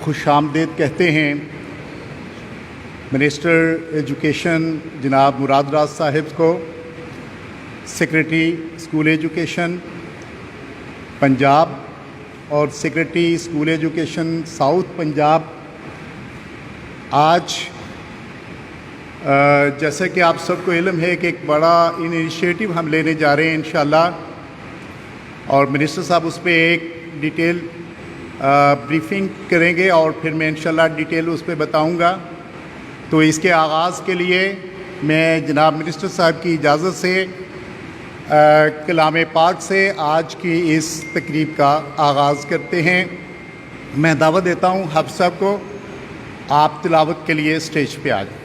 خوش آمدید کہتے ہیں منسٹر ایجوکیشن جناب مراد راز صاحب کو، سیکریٹری اسکول ایجوکیشن پنجاب اور secretary school education south Punjab. آج جیسا کہ آپ سب کو علم ہے کہ ایک بڑا انیشیٹو ہم لینے جا رہے ہیں انشاءاللہ، اور منسٹر صاحب اس پہ ایک ڈیٹیل بریفنگ کریں گے اور پھر میں انشاءاللہ ڈیٹیل اس پہ بتاؤں گا۔ تو اس کے آغاز کے لیے میں جناب منسٹر صاحب کی اجازت سے کلام پاک سے آج کی اس تقریب کا آغاز کرتے ہیں۔ میں دعوت دیتا ہوں حافظ صاحب کو، آپ تلاوت کے لیے اسٹیج پہ آ جائیں۔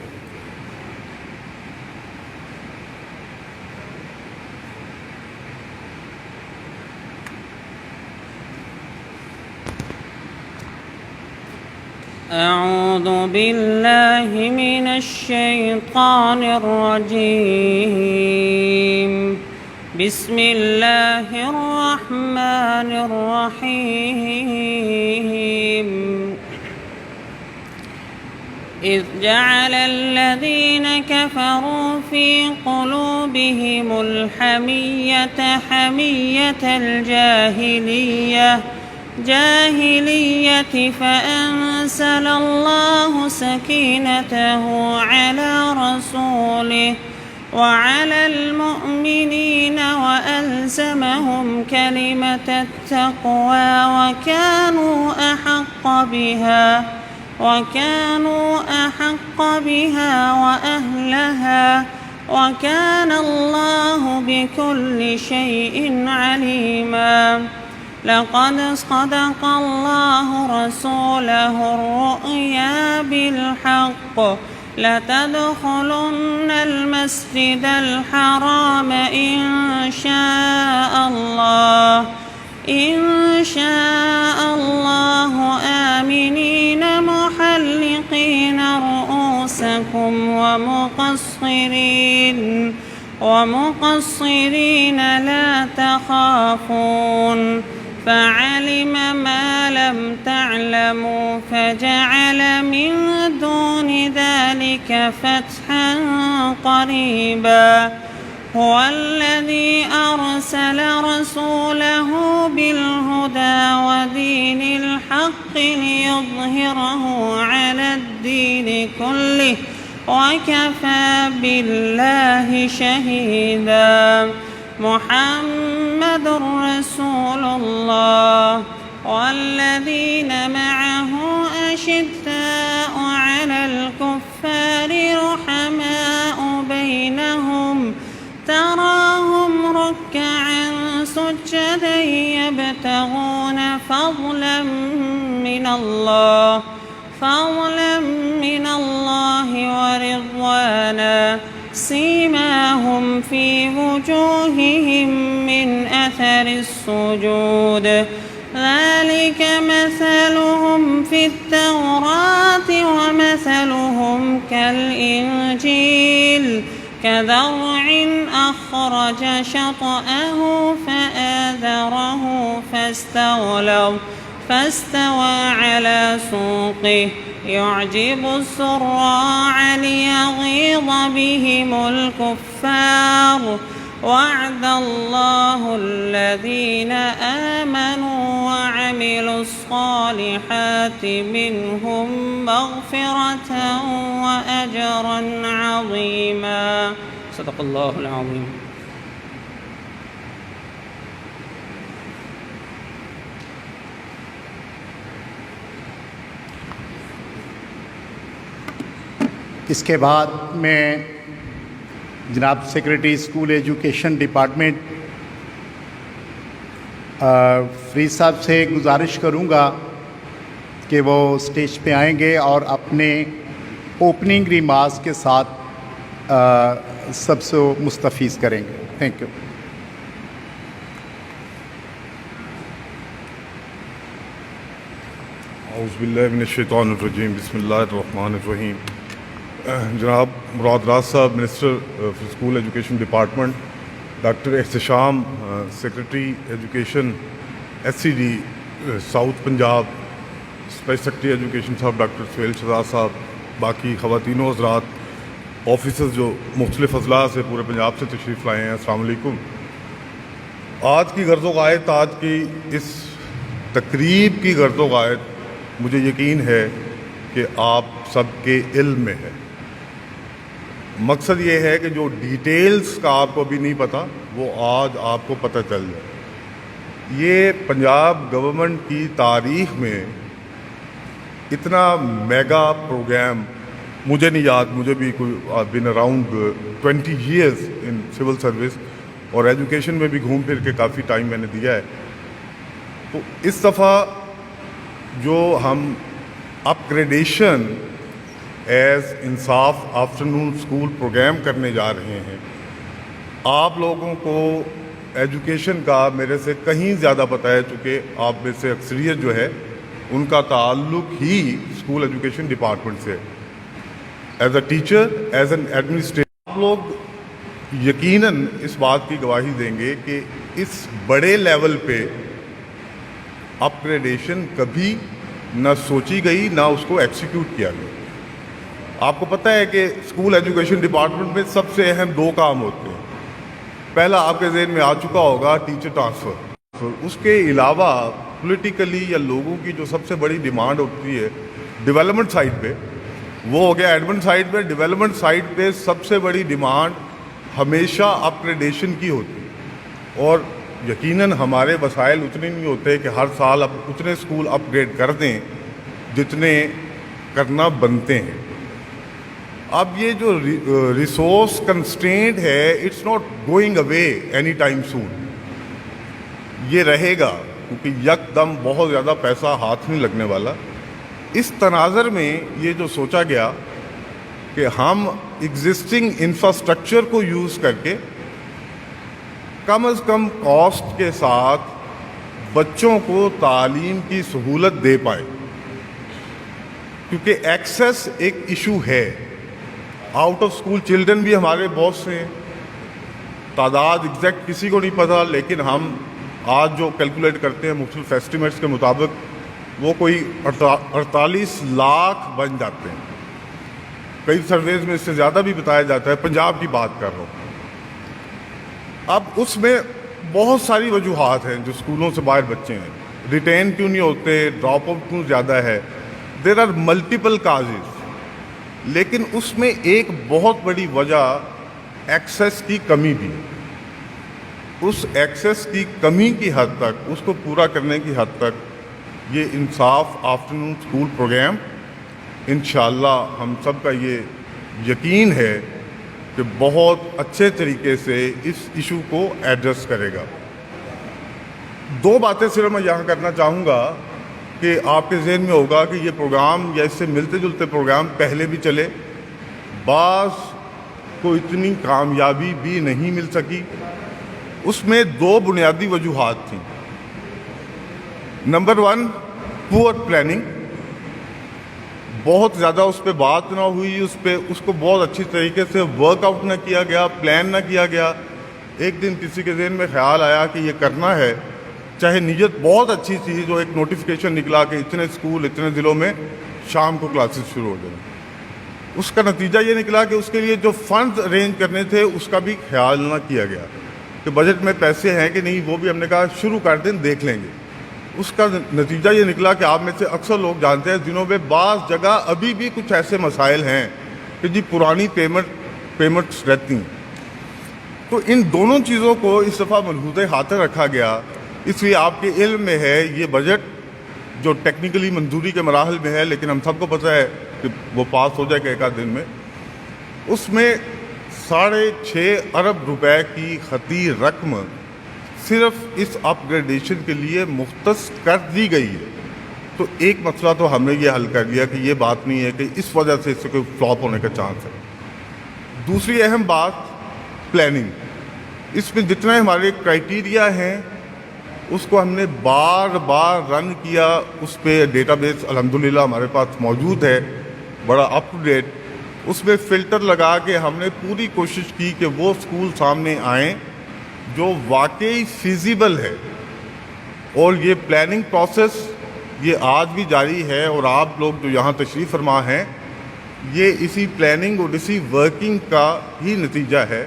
اعوذ باللہ من الشیطان الرجیم، بسم اللہ الرحمن الرحیم۔ اذ جعل الذین کفروا فی قلوبہم الحمیۃ حمیۃ الجاہلیۃ فأنزل اللہ سکینتہ علی رسولہ وعلى المؤمنين وألزمهم كلمة التقوى وكانوا أحق بها وأهلها وكان الله بكل شيء عليما۔ لقد صدق الله رسوله الرؤيا بالحق لتدخلن المسجد الحرام إن شاء الله آمنين محلقين رؤوسكم ومقصرين لا تخافون، فعلم ما لم تعلموا فجعل من دون ذلك فتحا قريبا۔ هو الذي أرسل رسوله بالهدى ودين الحق ليظهره على الدين كله وكفى بالله شهيدا۔ محمد رسول الله والذين معه أشداء على الكفار رحماء بينهم، تراهم ركعا سجدا يبتغون فضلا من الله ورضوانا، سيماهم في وجوههم من أثر السجود، ذلك مثلهم في التوراة ومثلهم كالإنجيل، كزرع أخرج شطأه فآزره فاستوى على سوقه يعجب الزراع ليغيظ بهم الكفار، وعد الله الذين آمنوا وعملوا الصالحات منهم مغفرة وأجرا عظيما۔ صدق الله العظيم۔ اس کے بعد میں جناب secretary school education department Farid صاحب سے گزارش کروں گا کہ وہ اسٹیج پہ آئیں گے اور اپنے اوپننگ ریمارکس کے ساتھ سب سے مستفیض کریں گے۔ Thank you. اعوذ باللہ من الشیطان الرجیم، بسم اللہ الرحمن الرحیم۔ جناب مراد راز صاحب minister for school education department, doctor Ehtisham secretary education SCD south Punjab, special secretary education صاحب ڈاکٹر سہیل شہزاد صاحب، باقی خواتین و حضرات، آفیسرز جو مختلف اضلاع سے پورے پنجاب سے تشریف لائے ہیں، السلام علیکم۔ آج کی غرض و غایت، آج کی اس تقریب کی غرض و غایت مجھے یقین ہے کہ آپ سب کے علم میں ہے۔ مقصد یہ ہے کہ جو ڈیٹیلز کا آپ کو ابھی نہیں پتہ وہ آج آپ کو پتہ چل جائے۔ یہ پنجاب گورنمنٹ کی تاریخ میں اتنا میگا پروگرام مجھے نہیں یاد، مجھے بھی کوئی بن around 20 years in civil service اور ایجوکیشن میں بھی گھوم پھر کے کافی ٹائم میں نے دیا ہے۔ تو اس دفعہ جو ہم اپ گریڈیشن ایز انصاف آفٹرنون اسکول پروگرام کرنے جا رہے ہیں، آپ لوگوں کو ایجوکیشن کا میرے سے کہیں زیادہ پتہ ہے، چونکہ آپ میں سے اکثریت جو ہے ان کا تعلق ہی اسکول ایجوکیشن ڈپارٹمنٹ سے، as a teacher, as an administrator. آپ لوگ یقیناً اس بات کی گواہی دیں گے کہ اس بڑے لیول پہ اپ گریڈیشن کبھی نہ سوچی گئی نہ اس کو ایکسیکیوٹ کیا گیا۔ آپ کو پتہ ہے کہ اسکول ایجوکیشن ڈپارٹمنٹ میں سب سے اہم 2 کام ہوتے ہیں۔ پہلا آپ کے ذہن میں آ چکا ہوگا، ٹیچر ٹرانسفر۔ اس کے علاوہ پولیٹیکلی یا لوگوں کی جو سب سے بڑی ڈیمانڈ ہوتی ہے ڈیولپمنٹ سائڈ پہ، وہ ہو گیا ایڈمن سائڈ پہ۔ ڈیولپمنٹ سائڈ پہ سب سے بڑی ڈیمانڈ ہمیشہ اپ گریڈیشن کی ہوتی ہے، اور یقیناً ہمارے وسائل اتنے نہیں ہوتے کہ ہر سال اب اتنے اسکول اپ گریڈ کر دیں جتنے کرنا بنتے ہیں۔ اب یہ جو ریسورس کنسٹرینٹ ہے، it's not going away any time soon, یہ رہے گا، کیونکہ یک دم بہت زیادہ پیسہ ہاتھ نہیں لگنے والا۔ اس تناظر میں یہ جو سوچا گیا کہ ہم ایگزسٹنگ انفراسٹرکچر کو یوز کر کے کم از کم کاسٹ کے ساتھ بچوں کو تعلیم کی سہولت دے پائیں، کیونکہ ایکسیس ایک ایشو ہے۔ آؤٹ آف اسکول چلڈرن بھی ہمارے بہت سے ہیں، تعداد ایگزیکٹ کسی کو نہیں پتہ، لیکن ہم آج جو کیلکولیٹ کرتے ہیں مختلف ایسٹیمیٹس کے مطابق وہ کوئی 48 لاکھ بن جاتے ہیں۔ کئی سرویز میں اس سے زیادہ بھی بتایا جاتا ہے، پنجاب کی بات کر رہا ہوں۔ اب اس میں بہت ساری وجوہات ہیں جو اسکولوں سے باہر بچے ہیں، ریٹین کیوں نہیں ہوتے، ڈراپ آؤٹ کیوں زیادہ ہے، دیر آر ملٹیپل کازز، لیکن اس میں ایک بہت بڑی وجہ ایکسیس کی کمی بھی ہے۔ اس ایکسیس کی کمی کی حد تک، اس کو پورا کرنے کی حد تک یہ انصاف آفٹرنون اسکول پروگرام انشاءاللہ ہم سب کا یہ یقین ہے کہ بہت اچھے طریقے سے اس ایشو کو ایڈریس کرے گا۔ 2 باتیں صرف میں یہاں کرنا چاہوں گا کہ آپ کے ذہن میں ہوگا کہ یہ پروگرام یا اس سے ملتے جلتے پروگرام پہلے بھی چلے، بعض کو اتنی کامیابی بھی نہیں مل سکی۔ اس میں 2 بنیادی وجوہات تھیں۔ نمبر 1، پور پلاننگ، بہت زیادہ اس پہ بات نہ ہوئی، اس کو بہت اچھی طریقے سے ورک آؤٹ نہ کیا گیا، پلان نہ کیا گیا۔ ایک دن کسی کے ذہن میں خیال آیا کہ یہ کرنا ہے، چاہے نیت بہت اچھی تھی، جو ایک نوٹیفیکیشن نکلا کہ اتنے اسکول اتنے ضلعوں میں شام کو کلاسز شروع ہو جائیں۔ اس کا نتیجہ یہ نکلا کہ اس کے لیے جو فنڈز ارینج کرنے تھے اس کا بھی خیال نہ کیا گیا کہ بجٹ میں پیسے ہیں کہ نہیں، وہ بھی ہم نے کہا شروع کر دیں، دیکھ لیں گے۔ اس کا نتیجہ یہ نکلا کہ آپ میں سے اکثر لوگ جانتے ہیں دنوں میں بعض جگہ ابھی بھی کچھ ایسے مسائل ہیں کہ جی پرانی پیمنٹس رہتی ہیں۔ تو ان دونوں چیزوں کو اس دفعہ ملحوظ خاطر رکھا گیا، اس لیے آپ کے علم میں ہے یہ بجٹ جو ٹیکنیکلی منظوری کے مراحل میں ہے، لیکن ہم سب کو پتہ ہے کہ وہ پاس ہو جائے گا ایک آدھ دن میں، اس میں 6.5 ارب روپے کی خطی رقم صرف اس اپ گریڈیشن کے لیے مختص کر دی گئی ہے۔ تو ایک مسئلہ تو ہم نے یہ حل کر لیا کہ یہ بات نہیں ہے کہ اس وجہ سے اس سے کوئی فلاپ ہونے کا چانس ہے۔ دوسری اہم بات پلاننگ، اس میں جتنے ہمارے کرائیٹیریا ہیں اس کو ہم نے بار بار رن کیا، اس پہ ڈیٹا بیس الحمدللہ ہمارے پاس موجود ہے، بڑا اپ ٹو ڈیٹ۔ اس میں فلٹر لگا کے ہم نے پوری کوشش کی کہ وہ اسکول سامنے آئیں جو واقعی فیزیبل ہے، اور یہ پلاننگ پروسیس یہ آج بھی جاری ہے، اور آپ لوگ جو یہاں تشریف فرما ہیں یہ اسی پلاننگ اور اسی ورکنگ کا ہی نتیجہ ہے،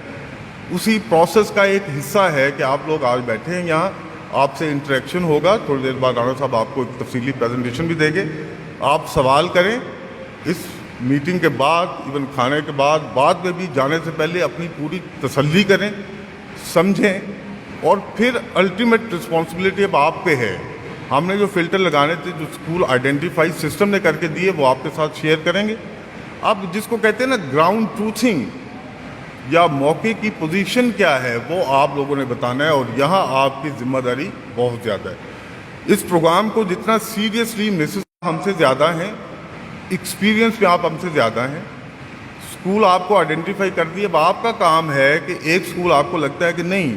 اسی پروسیس کا ایک حصہ ہے کہ آپ لوگ آج بیٹھے ہیں یہاں، آپ سے انٹریکشن ہوگا. تھوڑی دیر بعد رانا صاحب آپ کو ایک تفصیلی پریزنٹیشن بھی دیں گے. آپ سوال کریں اس میٹنگ کے بعد، ایون کھانے کے بعد میں بھی جانے سے پہلے اپنی پوری تسلی کریں، سمجھیں، اور پھر الٹیمیٹ رسپانسبلٹی اب آپ پہ ہے. ہم نے جو فلٹر لگانے تھے، جو اسکول آئیڈینٹیفائی سسٹم نے کر کے دیے، وہ آپ کے ساتھ شیئر کریں گے. اب جس کو کہتے ہیں نا گراؤنڈ ٹروتھنگ یا موقع کی پوزیشن کیا ہے، وہ آپ لوگوں نے بتانا ہے، اور یہاں آپ کی ذمہ داری بہت زیادہ ہے. اس پروگرام کو جتنا سیریسلی مسز ہم سے زیادہ ہیں، ایکسپیرینس میں آپ ہم سے زیادہ ہیں. اسکول آپ کو آئیڈینٹیفائی کر دی. اب آپ کا کام ہے کہ ایک اسکول آپ کو لگتا ہے کہ نہیں،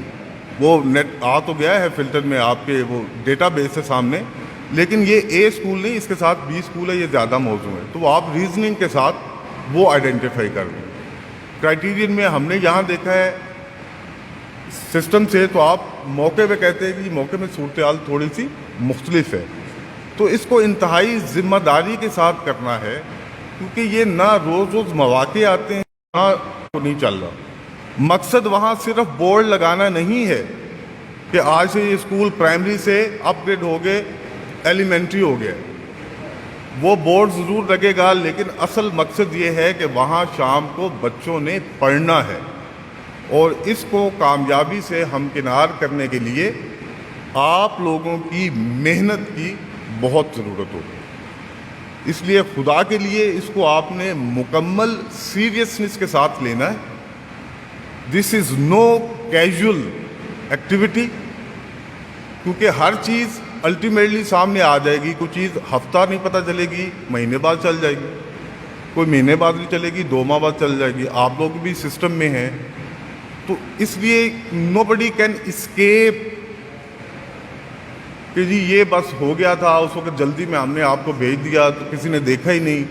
وہ نیٹ آ تو گیا ہے فلٹر میں، آپ کے وہ ڈیٹا بیس ہے سامنے، لیکن یہ اے اسکول نہیں، اس کے ساتھ بی اسکول ہے، یہ زیادہ موزوں ہے، تو آپ ریزننگ کے ساتھ وہ آئیڈینٹیفائی کر دیں. کرائٹیرین میں ہم نے یہاں دیکھا ہے سسٹم سے، تو آپ موقع پہ کہتے ہیں کہ موقع میں صورتحال تھوڑی سی مختلف ہے، تو اس کو انتہائی ذمہ داری کے ساتھ کرنا ہے، کیونکہ یہ نہ روز روز مواقع آتے ہیں، نہ نہیں چل رہا. مقصد وہاں صرف بورڈ لگانا نہیں ہے کہ آج سے یہ اسکول پرائمری سے اپ گریڈ ہو گئے، ایلیمنٹری ہو گیا. وہ بورڈ ضرور لگے گا، لیکن اصل مقصد یہ ہے کہ وہاں شام کو بچوں نے پڑھنا ہے، اور اس کو کامیابی سے ہمکنار کرنے کے لیے آپ لوگوں کی محنت کی بہت ضرورت ہوگی. اس لیے خدا کے لیے اس کو آپ نے مکمل سیریسنس کے ساتھ لینا ہے. دس از نو کیجول ایکٹیویٹی، کیونکہ ہر چیز الٹیمیٹلی سامنے آ جائے گی. کوئی چیز ہفتہ نہیں پتہ چلے گی، مہینے بعد چل جائے گی، کوئی مہینے بعد نہیں چلے گی، 2 ماہ بعد چل جائے گی. آپ لوگ بھی سسٹم میں ہیں، تو اس لیے نو بڈی کین اسکیپ کہ جی یہ بس ہو گیا تھا، اس وقت جلدی میں ہم نے آپ کو بھیج دیا تو کسی نے دیکھا ہی نہیں.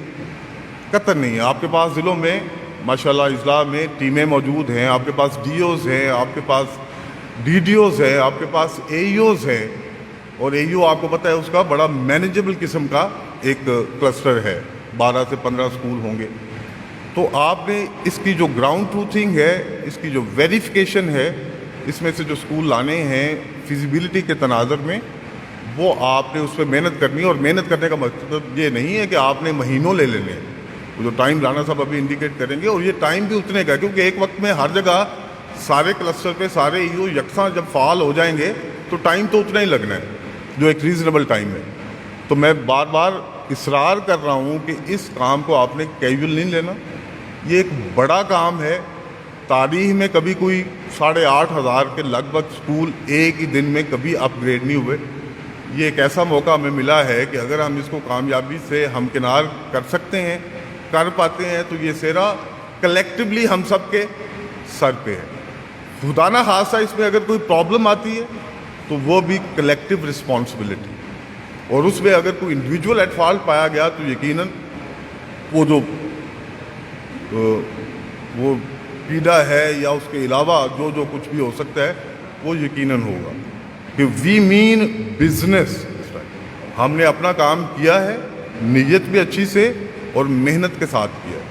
قطر نہیں. آپ کے پاس ضلعوں میں ماشاءاللہ اضلاع میں ٹیمیں موجود ہیں، آپ کے پاس ڈی اوز ہیں، آپ کے پاس ڈی ڈی اوز ہیں، آپ کے پاس اے ای اوز ہیں، اور اے ای او آپ کو پتہ ہے اس کا بڑا مینیجبل قسم کا ایک کلسٹر ہے، 12 سے 15 اسکول ہوں گے. تو آپ نے اس کی جو گراؤنڈ ٹروتھنگ ہے، اس کی جو ویریفیکیشن ہے، اس میں سے جو اسکول لانے ہیں فیزیبلٹی کے تناظر میں، وہ آپ نے اس پہ محنت کرنی ہے. اور محنت کرنے کا مطلب یہ نہیں ہے کہ آپ نے مہینوں لے لینے، وہ جو ٹائم رانا صاحب ابھی انڈیکیٹ کریں گے، اور یہ ٹائم بھی اتنے کا، کیونکہ ایک وقت میں ہر جگہ سارے کلسٹر پہ سارے ای او یکساں جب فعال ہو جائیں گے تو ٹائم تو اتنا ہی لگنا ہے جو ایک ریزنیبل ٹائم ہے. تو میں بار بار اصرار کر رہا ہوں کہ اس کام کو آپ نے کیجول نہیں لینا. یہ ایک بڑا کام ہے. تاریخ میں کبھی کوئی 8,500 کے لگ بھگ اسکول ایک ہی دن میں کبھی اپ گریڈ نہیں ہوئے. یہ ایک ایسا موقع ہمیں ملا ہے کہ اگر ہم اس کو کامیابی سے ہمکنار کر سکتے ہیں، کر پاتے ہیں، تو یہ سہرا کلیکٹیولی ہم سب کے سر پہ ہے. خدا نہ خاصہ اس میں اگر کوئی پرابلم آتی ہے تو وہ بھی کلیکٹیو رسپانسبلٹی، اور اس میں اگر کوئی انڈیویجول ایٹ فالٹ پایا گیا تو یقیناً وہ پیڑا ہے یا اس کے علاوہ جو کچھ بھی ہو سکتا ہے وہ یقیناً ہوگا. کہ وی مین بزنس. ہم نے اپنا کام کیا ہے، نیت بھی اچھی سے اور محنت کے ساتھ کیا ہے.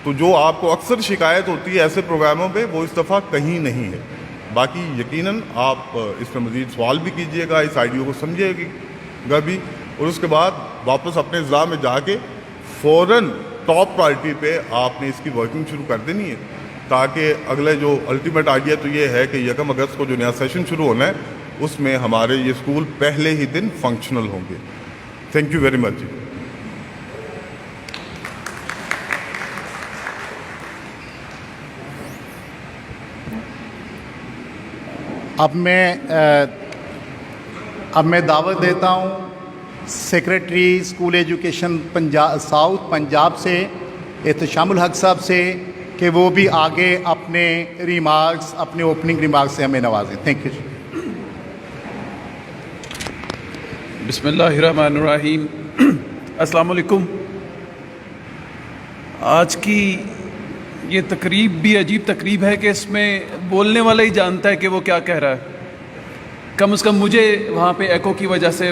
تو جو آپ کو اکثر شکایت ہوتی ہے ایسے پروگراموں پہ، وہ اس دفعہ کہیں نہیں ہے. باقی یقیناً آپ اس میں مزید سوال بھی کیجئے گا، اس آئیڈیا کو سمجھے گا بھی، اور اس کے بعد واپس اپنے اضلاع میں جا کے فوراً ٹاپ پرائرٹی پہ آپ نے اس کی ورکنگ شروع کر دینی ہے، تاکہ اگلے جو الٹیمیٹ آئیڈیا تو یہ ہے کہ 1 اگست کو جو نیا سیشن شروع ہونا ہے اس میں ہمارے یہ اسکول پہلے ہی دن فنکشنل ہوں گے. Thank you very much. اب میں دعوت دیتا ہوں secretary school education south Punjab سے احتشام الحق صاحب سے کہ وہ بھی آگے اپنے ریمارکس، اپنے اوپننگ ریمارکس سے ہمیں نوازیں. Thank you. بسم اللہ الرحمن الرحیم. السلام علیکم. آج کی یہ تقریب بھی عجیب تقریب ہے کہ اس میں بولنے والا ہی جانتا ہے کہ وہ کیا کہہ رہا ہے. کم از کم مجھے وہاں پہ ایکو کی وجہ سے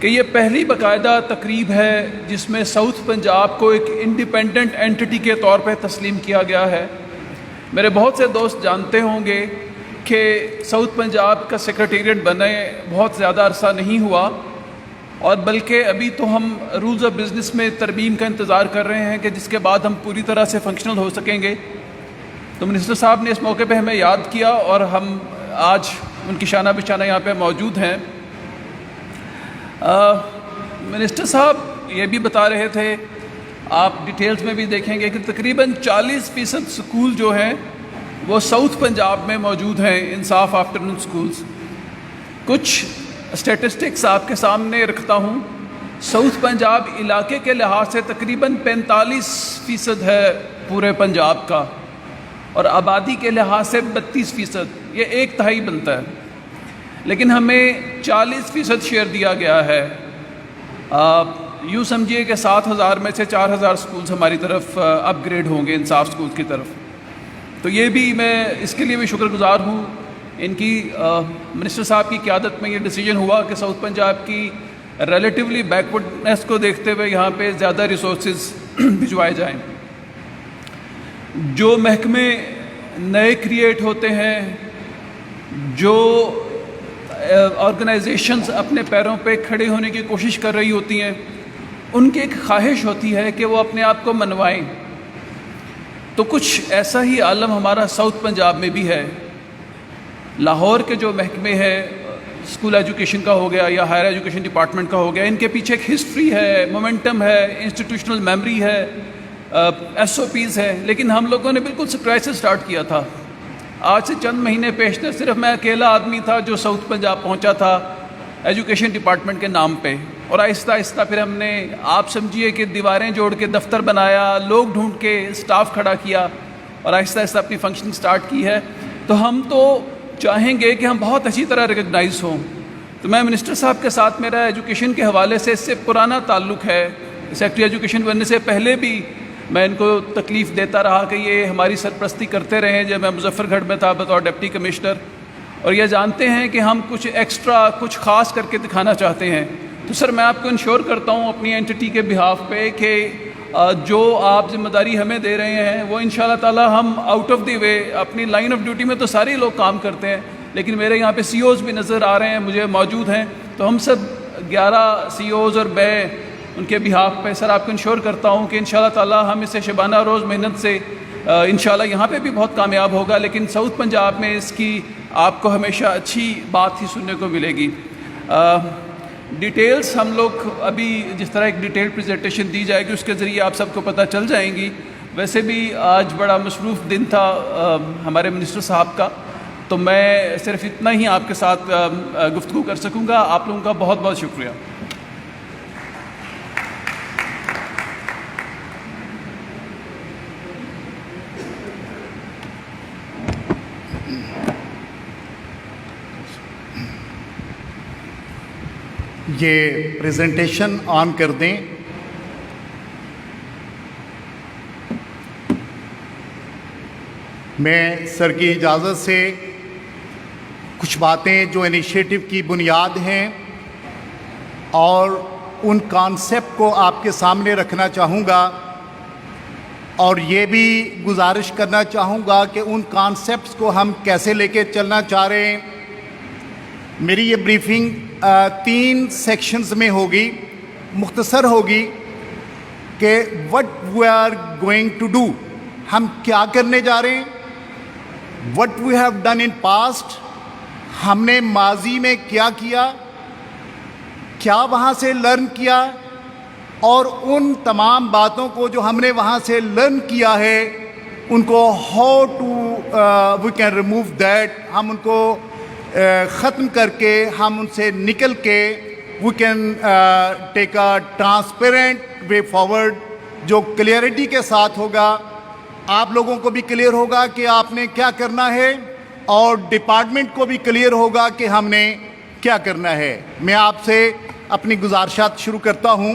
کہ یہ پہلی باقاعدہ تقریب ہے جس میں ساؤتھ پنجاب کو ایک انڈیپینڈنٹ اینٹی کے طور پہ تسلیم کیا گیا ہے۔ میرے بہت سے دوست جانتے ہوں گے کہ ساؤتھ پنجاب کا سیکریٹریٹ بنے بہت زیادہ عرصہ نہیں ہوا، اور بلکہ ابھی تو ہم رولز آف بزنس میں ترمیم کا انتظار کر رہے ہیں کہ جس کے بعد ہم پوری طرح سے فنکشنل ہو سکیں گے۔ تو منسٹر صاحب نے اس موقع پہ ہمیں یاد کیا اور ہم آج ان کی شانہ بشانہ یہاں پہ موجود ہیں۔ منسٹر صاحب یہ بھی بتا رہے تھے، آپ ڈیٹیلز میں بھی دیکھیں گے کہ تقریباً 40% سکول جو ہیں وہ ساؤتھ پنجاب میں موجود ہیں، انصاف آفٹرنون سکولز۔ کچھ اسٹیٹسٹکس آپ کے سامنے رکھتا ہوں۔ ساؤتھ پنجاب علاقے کے لحاظ سے تقریباً 45% ہے پورے پنجاب کا، اور آبادی کے لحاظ سے 32%، یہ 1/3 بنتا ہے، لیکن ہمیں 40% شیئر دیا گیا ہے۔ یوں سمجھیے کہ 7,000 میں سے 4,000 سکولز ہماری طرف اپ گریڈ ہوں گے انصاف سکولز کی طرف۔ تو یہ بھی میں اس کے لیے بھی شکر گزار ہوں ان کی، منسٹر صاحب کی قیادت میں یہ ڈیسیجن ہوا کہ ساؤتھ پنجاب کی ریلیٹیولی بیکورڈنیس کو دیکھتے ہوئے یہاں پہ زیادہ ریسورسز بھجوائے جائیں۔ جو محکمے نئے کریٹ ہوتے ہیں، جو آرگنائزیشنز اپنے پیروں پہ کھڑے ہونے کی کوشش کر رہی ہوتی ہیں، ان کی ایک خواہش ہوتی ہے کہ وہ اپنے آپ کو منوائیں۔ تو کچھ ایسا ہی عالم ہمارا ساؤتھ پنجاب میں بھی ہے۔ لاہور کے جو محکمے ہیں، اسکول ایجوکیشن کا ہو گیا یا ہائر ایجوکیشن ڈپارٹمنٹ کا ہو گیا، ان کے پیچھے ایک ہسٹری ہے، مومنٹم ہے، انسٹیٹیوشنل میموری ہے، SOPs ہے، لیکن ہم لوگوں نے بالکل سرپرائز سے سٹارٹ کیا تھا۔ آج سے چند مہینے پیشتر صرف میں اکیلا آدمی تھا جو ساؤتھ پنجاب پہنچا تھا ایجوکیشن ڈپارٹمنٹ کے نام پہ، اور آہستہ آہستہ پھر ہم نے، آپ سمجھیے کہ دیواریں جوڑ کے دفتر بنایا، لوگ ڈھونڈ کے اسٹاف کھڑا کیا، اور آہستہ آہستہ اپنی فنکشننگ سٹارٹ کی ہے۔ تو ہم تو چاہیں گے کہ ہم بہت اچھی طرح ریکگنائز ہوں۔ تو میں منسٹر صاحب کے ساتھ، میرا ایجوکیشن کے حوالے سے اس سے پرانا تعلق ہے، سیکرٹری ایجوکیشن بننے سے پہلے بھی میں ان کو تکلیف دیتا رہا کہ یہ ہماری سرپرستی کرتے رہے جب میں مظفر گڑھ میں تھا بطور ڈپٹی کمشنر، اور یہ جانتے ہیں کہ ہم کچھ ایکسٹرا، کچھ خاص کر کے دکھانا چاہتے ہیں۔ تو سر میں آپ کو انشور کرتا ہوں اپنی اینٹی کے بہاف پہ کہ جو آپ ذمہ داری ہمیں دے رہے ہیں وہ انشاءاللہ تعالی ہم آؤٹ آف دی وے، اپنی لائن آف ڈیوٹی میں تو سارے لوگ کام کرتے ہیں، لیکن میرے یہاں پہ CEOs بھی نظر آ رہے ہیں، مجھے موجود ہیں، تو ہم سب 11 CEOs اور میں ان کے بہاف پہ سر آپ کو انشور کرتا ہوں کہ انشاءاللہ تعالی ہم اسے شبانہ روز محنت سے انشاءاللہ یہاں پہ بھی بہت کامیاب ہوگا، لیکن ساؤتھ پنجاب میں اس کی آپ کو ہمیشہ اچھی بات ہی سننے کو ملے گی۔ ڈیٹیلز ہم لوگ ابھی جس طرح ایک ڈیٹیل پریزنٹیشن دی جائے گی اس کے ذریعے آپ سب کو پتہ چل جائیں گی۔ ویسے بھی آج بڑا مصروف دن تھا ہمارے منسٹر صاحب کا، تو میں صرف اتنا ہی آپ کے ساتھ گفتگو کر سکوں گا۔ آپ لوگوں کا بہت بہت شکریہ۔ یہ پریزنٹیشن آن کر دیں۔ میں سر کی اجازت سے کچھ باتیں جو انیشیٹو کی بنیاد ہیں اور ان کانسیپٹ کو آپ کے سامنے رکھنا چاہوں گا، اور یہ بھی گزارش کرنا چاہوں گا کہ ان کانسیپٹس کو ہم کیسے لے کے چلنا چاہ رہے ہیں۔ میری یہ بریفنگ 3 سیکشنز میں ہوگی، مختصر ہوگی کہ what we are going to do, ہم کیا کرنے جا رہے ہیں، what we have done in past, ہم نے ماضی میں کیا کیا، کیا وہاں سے لرن کیا، اور ان تمام باتوں کو جو ہم نے وہاں سے لرن کیا ہے ان کو how to we can remove that, ہم ان کو ختم کر کے، ہم ان سے نکل کے we can take a transparent way forward جو کلیئرٹی کے ساتھ ہوگا، آپ لوگوں کو بھی کلیئر ہوگا کہ آپ نے کیا کرنا ہے، اور ڈپارٹمنٹ کو بھی کلیئر ہوگا کہ ہم نے کیا کرنا ہے۔ میں آپ سے اپنی گزارشات شروع کرتا ہوں۔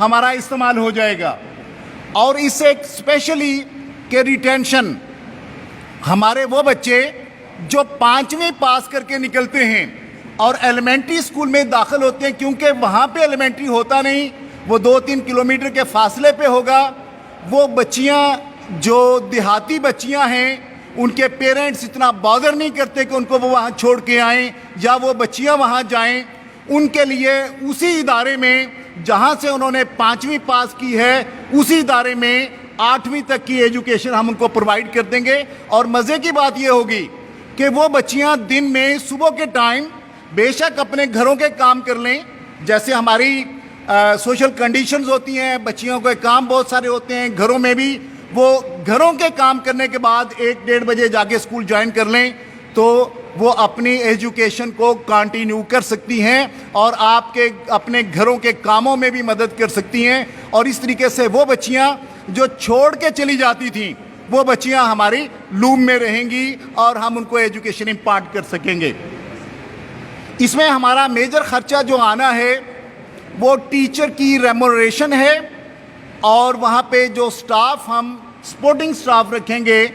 ہمارا استعمال ہو جائے گا. اور اس سے اسپیشلی کہ ریٹینشن، ہمارے وہ بچے جو 5ویں پاس کر کے نکلتے ہیں اور ایلیمنٹری اسکول میں داخل ہوتے ہیں، کیونکہ وہاں پہ ایلیمنٹری ہوتا نہیں، وہ 2-3 کلومیٹر کے فاصلے پہ ہوگا. وہ بچیاں جو دیہاتی بچیاں ہیں، ان کے پیرنٹس اتنا بادر نہیں کرتے کہ ان کو وہ وہاں چھوڑ کے آئیں یا وہ بچیاں وہاں جائیں. ان کے لیے اسی ادارے میں جہاں سے انہوں نے 5ویں پاس کی ہے، اسی ادارے میں 8ویں تک کی ایجوکیشن ہم ان کو پرووائڈ کر دیں گے. اور مزے کی بات یہ ہوگی کہ وہ بچیاں دن میں صبح کے ٹائم بے شک اپنے گھروں کے کام کر لیں، جیسے ہماری سوشل کنڈیشنز ہوتی ہیں، بچیوں کے کام بہت سارے ہوتے ہیں گھروں میں بھی، وہ گھروں کے کام کرنے کے بعد 1-1.5 بجے جا کے اسکول جوائن کر لیں تو وہ اپنی ایجوکیشن کو کنٹینیو کر سکتی ہیں اور آپ کے اپنے گھروں کے کاموں میں بھی مدد کر سکتی ہیں. اور اس طریقے سے وہ بچیاں جو چھوڑ کے چلی جاتی تھیں، وہ بچیاں ہماری لوم میں رہیں گی اور ہم ان کو ایجوکیشن امپارٹ کر سکیں گے. اس میں ہمارا میجر خرچہ جو آنا ہے وہ ٹیچر کی ریمونریشن ہے، اور وہاں پہ جو سٹاف ہم سپورٹنگ سٹاف رکھیں گے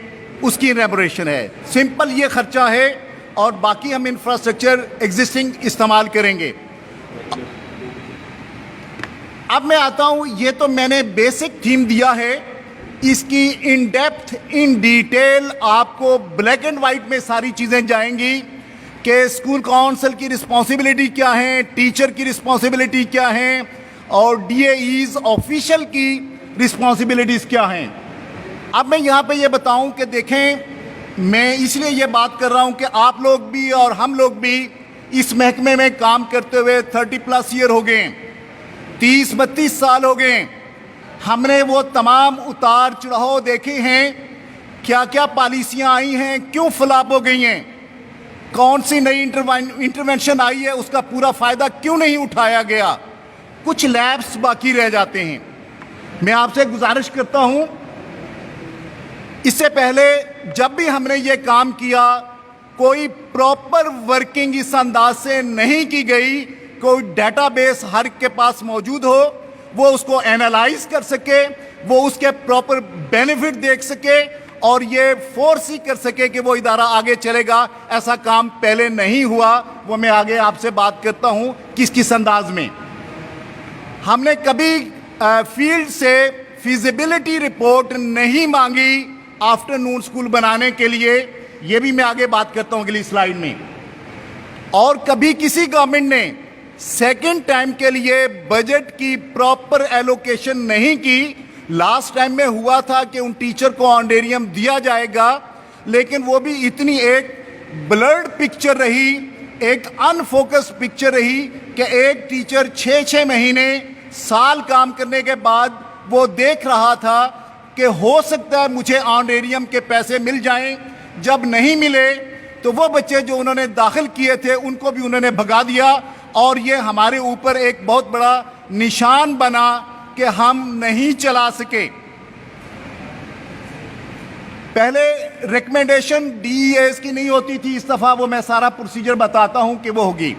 اس کی ریمونریشن ہے. سمپل یہ خرچہ ہے، اور باقی ہم انفراسٹرکچر ایگزسٹنگ استعمال کریں گے. اب میں آتا ہوں، یہ تو میں نے بیسک تھیم دیا ہے، اس کی ان ڈیپتھ ان ڈیٹیل آپ کو بلیک اینڈ وائٹ میں ساری چیزیں جائیں گی کہ اسکول کونسل کی رسپانسبلٹی کیا ہیں، ٹیچر کی رسپانسبلٹی کیا ہیں، اور ڈی اے ایز آفیشل کی رسپانسبلٹیز کیا ہیں. اب میں یہاں پہ یہ بتاؤں کہ دیکھیں، میں اس لیے یہ بات کر رہا ہوں کہ آپ لوگ بھی اور ہم لوگ بھی اس محکمے میں کام کرتے ہوئے 30+ ایئر ہو گئے، 30-32 سال ہو گئے. ہم نے وہ تمام اتار چڑھاؤ دیکھے ہیں، کیا کیا پالیسیاں آئی ہیں، کیوں فلاپ ہو گئی ہیں، کون سی نئی انٹرونشن آئی ہے، اس کا پورا فائدہ کیوں نہیں اٹھایا گیا، کچھ لیبس باقی رہ جاتے ہیں. میں آپ سے گزارش کرتا ہوں، اس سے پہلے جب بھی ہم نے یہ کام کیا کوئی پراپر ورکنگ اس انداز سے نہیں کی گئی، کوئی ڈیٹا بیس ہر کے پاس موجود ہو، وہ اس کو اینالائز کر سکے، وہ اس کے پراپر بینیفٹ دیکھ سکے اور یہ فورس ہی کر سکے کہ وہ ادارہ آگے چلے گا. ایسا کام پہلے نہیں ہوا. وہ میں آگے آپ سے بات کرتا ہوں کس انداز میں. ہم نے کبھی فیلڈ سے فیزیبلٹی رپورٹ نہیں مانگی آفٹر نون اسکول بنانے کے لیے، یہ بھی میں آگے بات کرتا ہوں اگلی سلائیڈ میں. اور کبھی کسی گورنمنٹ نے سیکنڈ ٹائم کے لیے بجٹ کی پراپر ایلوکیشن نہیں کی. لاسٹ ٹائم میں ہوا تھا کہ ان ٹیچر کو آنڈیریم دیا جائے گا، لیکن وہ بھی اتنی ایک بلرڈ پکچر رہی، ایک ان فوکس پکچر رہی کہ ایک ٹیچر 6 مہینے سال کام کرنے کے بعد وہ دیکھ رہا تھا کہ ہو سکتا ہے مجھے آنڈیریم کے پیسے مل جائیں. جب نہیں ملے تو وہ بچے جو انہوں نے داخل کیے تھے ان کو بھی انہوں نے بھگا دیا، اور یہ ہمارے اوپر ایک بہت بڑا نشان بنا کہ ہم نہیں چلا سکے. پہلے ریکمنڈیشن ڈی ایز کی نہیں ہوتی تھی، اس دفعہ وہ میں سارا پروسیجر بتاتا ہوں کہ وہ ہوگی.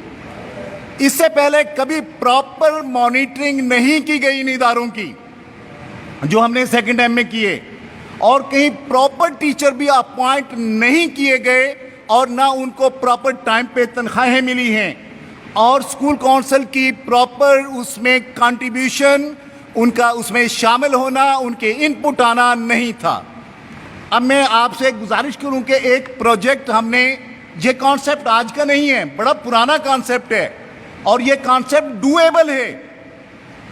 اس سے پہلے کبھی پراپر مانیٹرنگ نہیں کی گئی ان اداروں کی جو ہم نے سیکنڈ ٹائم میں کیے، اور کہیں پراپر ٹیچر بھی اپوائنٹ نہیں کیے گئے اور نہ ان کو پراپر ٹائم پہ تنخواہیں ملی ہیں، اور اسکول کونسل کی پراپر اس میں کنٹریبیوشن، ان کا اس میں شامل ہونا، ان کے ان پٹ آنا نہیں تھا. اب میں آپ سے گزارش کروں کہ ایک پروجیکٹ ہم نے، یہ کانسیپٹ آج کا نہیں ہے، بڑا پرانا کانسیپٹ ہے، اور یہ کانسیپٹ ڈویبل ہے.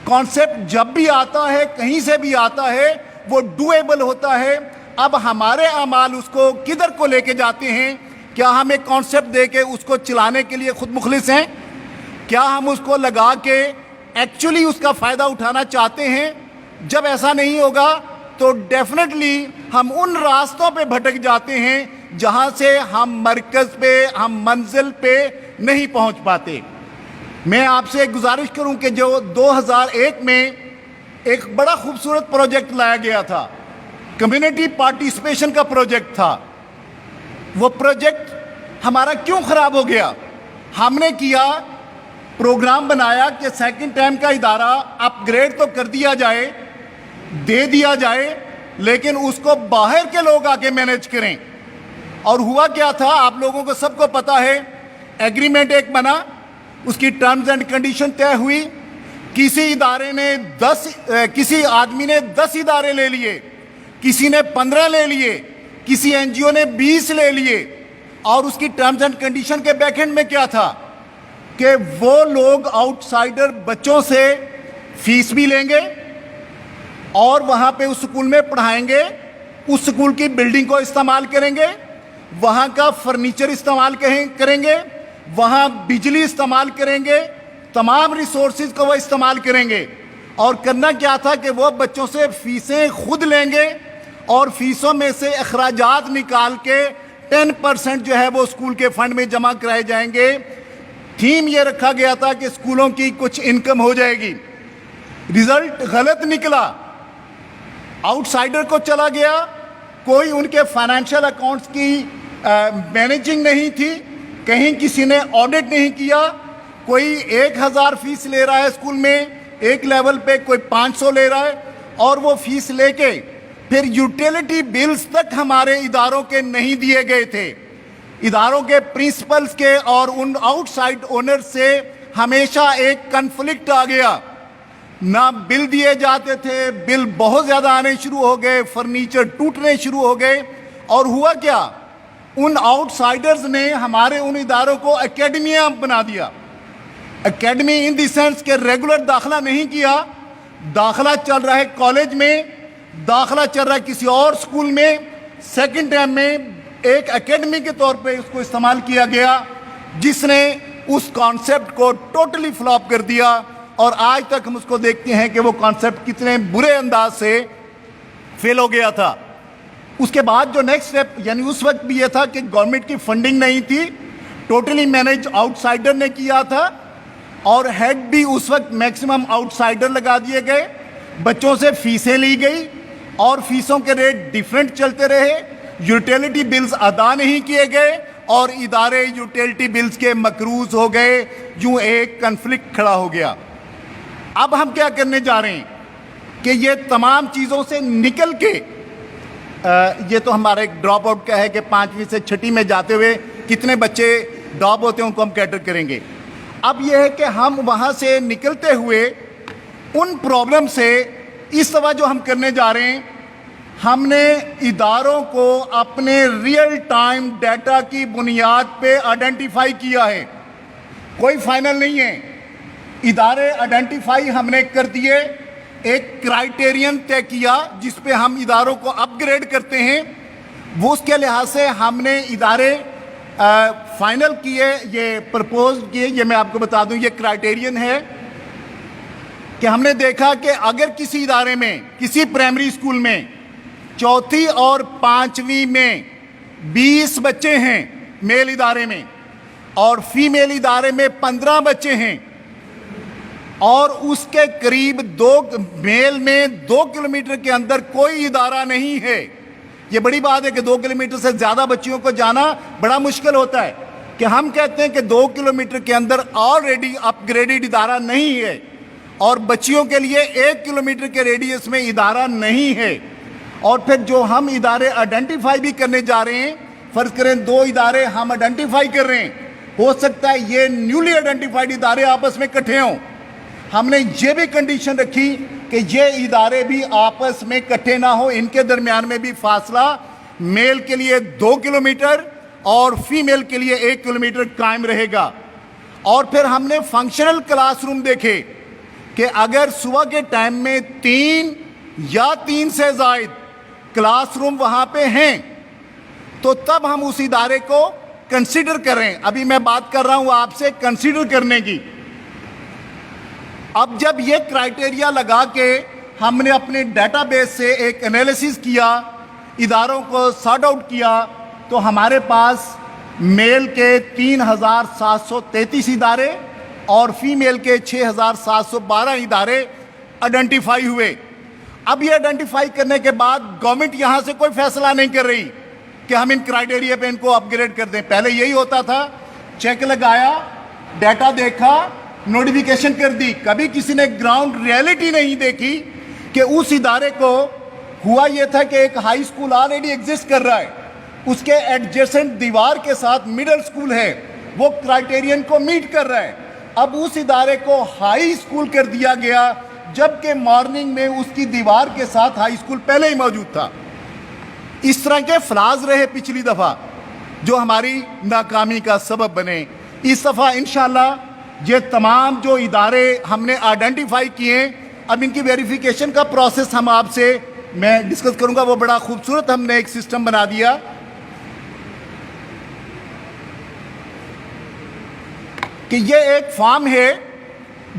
کانسیپٹ جب بھی آتا ہے کہیں سے بھی آتا ہے وہ ڈویبل ہوتا ہے. اب ہمارے اعمال اس کو کدھر کو لے کے جاتے ہیں؟ کیا ہم ایک کانسیپٹ دے کے اس کو چلانے کے لیے خود مخلص ہیں؟ کیا ہم اس کو لگا کے ایکچولی اس کا فائدہ اٹھانا چاہتے ہیں؟ جب ایسا نہیں ہوگا تو ڈیفینیٹلی ہم ان راستوں پہ بھٹک جاتے ہیں جہاں سے ہم مرکز پہ، ہم منزل پہ نہیں پہنچ پاتے. میں آپ سے گزارش کروں کہ جو 2001 میں ایک بڑا خوبصورت پروجیکٹ لایا گیا تھا، کمیونٹی پارٹیسپیشن کا پروجیکٹ تھا، وہ پروجیکٹ ہمارا کیوں خراب ہو گیا؟ ہم نے کیا پروگرام بنایا کہ سیکنڈ ٹائم کا ادارہ اپ گریڈ تو کر دیا جائے، دے دیا جائے، لیکن اس کو باہر کے لوگ آگے مینیج کریں. اور ہوا کیا تھا آپ لوگوں کو سب کو پتا ہے، ایگریمنٹ ایک بنا، اس کی ٹرمز اینڈ کنڈیشن طے ہوئی. کسی آدمی نے 10 ادارے لے لیے، کسی نے 15 لے لیے، کسی این جی او نے 20 لے لیے. اور اس کی ٹرمز اینڈ کنڈیشن کے بیک اینڈ میں کیا تھا کہ وہ لوگ آؤٹ سائڈر بچوں سے فیس بھی لیں گے اور وہاں پہ اس سکول میں پڑھائیں گے، اس سکول کی بلڈنگ کو استعمال کریں گے، وہاں کا فرنیچر استعمال کریں گے، وہاں بجلی استعمال کریں گے، تمام ریسورسز کو وہ استعمال کریں گے. اور کرنا کیا تھا کہ وہ بچوں سے فیسیں خود لیں گے اور فیسوں میں سے اخراجات نکال کے 10% جو ہے وہ اسکول کے فنڈ میں جمع کرائے جائیں گے. تھیم یہ رکھا گیا تھا کہ اسکولوں کی کچھ انکم ہو جائے گی. رزلٹ غلط نکلا، آؤٹ سائڈر کو چلا گیا، کوئی ان کے فائنینشیل اکاؤنٹس کی مینیجنگ نہیں تھی، کہیں کسی نے آڈٹ نہیں کیا. کوئی 1000 فیس لے رہا ہے اسکول میں ایک لیول پہ، کوئی 500 لے رہا ہے، اور وہ فیس لے کے پھر یوٹیلیٹی بلز تک ہمارے اداروں کے نہیں دیے گئے تھے. اداروں کے پرنسپلز کے اور ان آؤٹ سائڈ اونر سے ہمیشہ ایک کنفلکٹ آ گیا. نہ بل دیے جاتے تھے، بل بہت زیادہ آنے شروع ہو گئے، فرنیچر ٹوٹنے شروع ہو گئے. اور ہوا کیا، ان آؤٹ سائڈرز نے ہمارے ان اداروں کو اکیڈمیا بنا دیا. اکیڈمی ان دی سینس کہ ریگولر داخلہ نہیں کیا، داخلہ چل رہا ہے کالج میں، داخلہ چل رہا ہے کسی اور اسکول میں، سیکنڈ ٹائم میں ایک اکیڈمی کے طور پہ اس کو استعمال کیا گیا، جس نے اس کانسیپٹ کو ٹوٹلی فلاپ کر دیا. اور آج تک ہم اس کو دیکھتے ہیں کہ وہ کانسیپٹ کتنے برے انداز سے فیل ہو گیا تھا. اس کے بعد جو نیکسٹ اسٹیپ، یعنی اس وقت بھی یہ تھا کہ گورنمنٹ کی فنڈنگ نہیں تھی، ٹوٹلی مینیج آؤٹ سائڈر نے کیا تھا، اور ہیڈ بھی اس وقت میکسیمم آؤٹ سائڈر لگا دیے گئے. بچوں سے فیسیں لی گئی اور فیسوں کے ریٹ ڈیفرنٹ چلتے رہے، یوٹیلیٹی بلز ادا نہیں کیے گئے اور ادارے یوٹیلیٹی بلز کے مقروض ہو گئے. یوں ایک کنفلکٹ کھڑا ہو گیا. اب ہم کیا کرنے جا رہے ہیں کہ یہ تمام چیزوں سے نکل کے، یہ تو ہمارا ایک ڈراپ آؤٹ کا ہے کہ 5ویں سے 6ٹی میں جاتے ہوئے کتنے بچے ڈراپ ہوتے ہیں ان کو ہم کیٹر کریں گے. اب یہ ہے کہ ہم وہاں سے نکلتے ہوئے ان پرابلم سے اس دفعہ جو ہم کرنے جا رہے ہیں، ہم نے اداروں کو اپنے ریئل ٹائم ڈیٹا کی بنیاد پہ آئیڈینٹیفائی کیا ہے. کوئی فائنل نہیں ہے، ادارے آئیڈینٹیفائی ہم نے کر دیے، ایک کرائیٹیرین طے کیا جس پہ ہم اداروں کو اپ گریڈ کرتے ہیں. وہ اس کے لحاظ سے ہم نے ادارے فائنل کیے، یہ پرپوز کیے. یہ میں آپ کو بتا دوں، یہ کرائیٹیرین ہے کہ ہم نے دیکھا کہ اگر کسی ادارے میں، کسی پرائمری اسکول میں 4تھی اور 5ویں میں 20 بچے ہیں میل ادارے میں، اور فیمیل ادارے میں 15 بچے ہیں، اور اس کے قریب میل میں 2 کلومیٹر کے اندر کوئی ادارہ نہیں ہے. یہ بڑی بات ہے کہ 2 کلومیٹر سے زیادہ بچیوں کو جانا بڑا مشکل ہوتا ہے، کہ ہم کہتے ہیں کہ 2 کلومیٹر کے اندر آلریڈی اپ گریڈڈ ادارہ نہیں ہے، اور بچیوں کے لیے 1 کلومیٹر کے ریڈیس میں ادارہ نہیں ہے. اور پھر جو ہم ادارے آئیڈینٹیفائی بھی کرنے جا رہے ہیں، فرض کریں 2 ادارے ہم آئیڈینٹیفائی کر رہے ہیں، ہو سکتا ہے یہ نیولی آئیڈینٹیفائڈ ادارے آپس میں اکٹھے ہوں. ہم نے یہ بھی کنڈیشن رکھی کہ یہ ادارے بھی آپس میں اکٹھے نہ ہو، ان کے درمیان میں بھی فاصلہ میل کے لیے 2 کلومیٹر اور فیمیل کے لیے 1 کلومیٹر قائم رہے گا. اور پھر ہم نے فنکشنل کلاس روم دیکھے کہ اگر صبح کے ٹائم میں 3 یا 3 سے زائد کلاس روم وہاں پہ ہیں تو تب ہم اس ادارے کو کنسیڈر کریں. ابھی میں بات کر رہا ہوں آپ سے کنسیڈر کرنے کی. اب جب یہ کرائیٹیریا لگا کے ہم نے اپنے ڈیٹا بیس سے ایک انالیسس کیا، اداروں کو سارٹ آؤٹ کیا، تو ہمارے پاس میل کے 3733 ادارے اور فیمیل کے 6712 ادارے آئیڈینٹیفائی ہوئے. اب یہ آئیڈینٹیفائی کرنے کے بعد گورنمنٹ یہاں سے کوئی فیصلہ نہیں کر رہی کہ ہم ان کرائیٹیریا پہ ان کو اپ گریڈ کر دیں. پہلے یہی ہوتا تھا، چیک لگایا، ڈیٹا دیکھا، نوٹیفیکیشن کر دی. کبھی کسی نے گراؤنڈ ریئلٹی نہیں دیکھی کہ اس ادارے کو ہوا یہ تھا کہ ایک ہائی اسکول آلریڈی ایگزسٹ کر رہا ہے, اس کے ایڈجسنٹ دیوار کے ساتھ مڈل اسکول ہے, وہ کرائٹیرین کو میٹ کر رہا ہے. اب اس ادارے کو ہائی اسکول کر دیا گیا جبکہ مارننگ میں اس کی دیوار کے ساتھ ہائی اسکول پہلے ہی موجود تھا. اس طرح کے فلاز رہے پچھلی دفعہ جو ہماری ناکامی کا سبب بنے. اس دفعہ انشاءاللہ یہ تمام جو ادارے ہم نے آئیڈینٹیفائی کیے, اب ان کی ویریفیکیشن کا پروسیس ہم آپ سے میں ڈسکس کروں گا. وہ بڑا خوبصورت ہم نے ایک سسٹم بنا دیا کہ یہ ایک فارم ہے